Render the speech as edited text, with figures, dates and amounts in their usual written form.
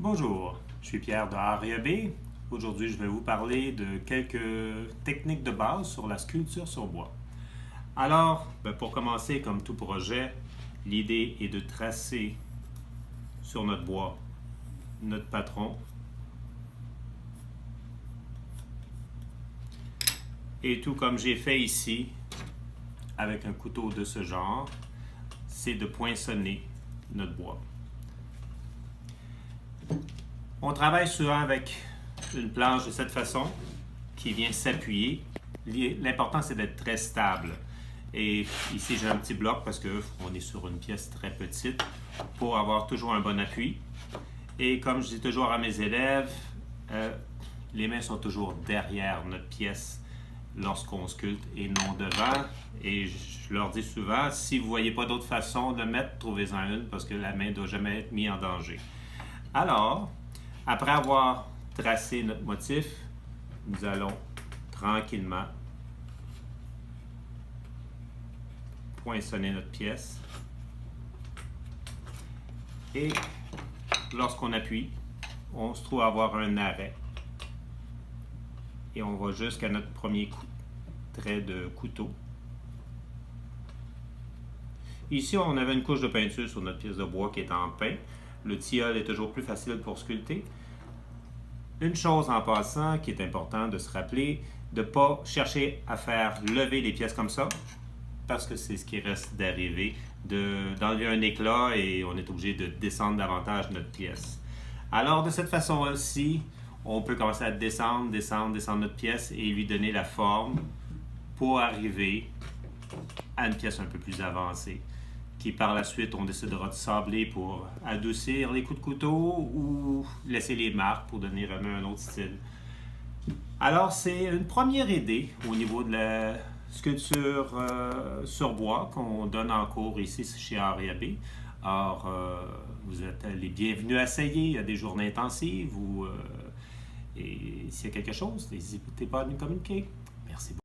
Bonjour, je suis Pierre de A+B. Aujourd'hui, je vais vous parler de quelques techniques de base sur la sculpture sur bois. Alors, pour commencer, comme tout projet, l'idée est de tracer sur notre bois notre patron. Et tout comme j'ai fait ici, avec un couteau de ce genre, c'est de poinçonner notre bois. On travaille souvent avec une planche de cette façon qui vient s'appuyer. L'important, c'est d'être très stable. Et ici, j'ai un petit bloc parce qu'on est sur une pièce très petite pour avoir toujours un bon appui. Et comme je dis toujours à mes élèves, les mains sont toujours derrière notre pièce lorsqu'on sculpte et non devant. Et je leur dis souvent, si vous ne voyez pas d'autre façon de le mettre, trouvez-en une parce que la main ne doit jamais être mise en danger. Alors, après avoir tracé notre motif, nous allons tranquillement poinçonner notre pièce. Et lorsqu'on appuie, on se trouve à avoir un arrêt. Et on va jusqu'à notre premier trait de couteau. Ici, on avait une couche de peinture sur notre pièce de bois qui est en pain. Le tilleul est toujours plus facile pour sculpter. Une chose en passant qui est important de se rappeler, de ne pas chercher à faire lever les pièces comme ça, parce que c'est ce qui risque d'arriver, d'enlever un éclat et on est obligé de descendre davantage notre pièce. Alors de cette façon-ci, on peut commencer à descendre notre pièce et lui donner la forme pour arriver à une pièce un peu plus avancée, qui par la suite on décidera de sabler pour adoucir les coups de couteau ou laisser les marques pour donner un autre style. Alors c'est une première idée au niveau de la sculpture sur bois qu'on donne en cours ici chez A+B. Alors vous êtes les bienvenus à essayer, il y a des journées intensives et s'il y a quelque chose, n'hésitez pas à nous communiquer. Merci beaucoup.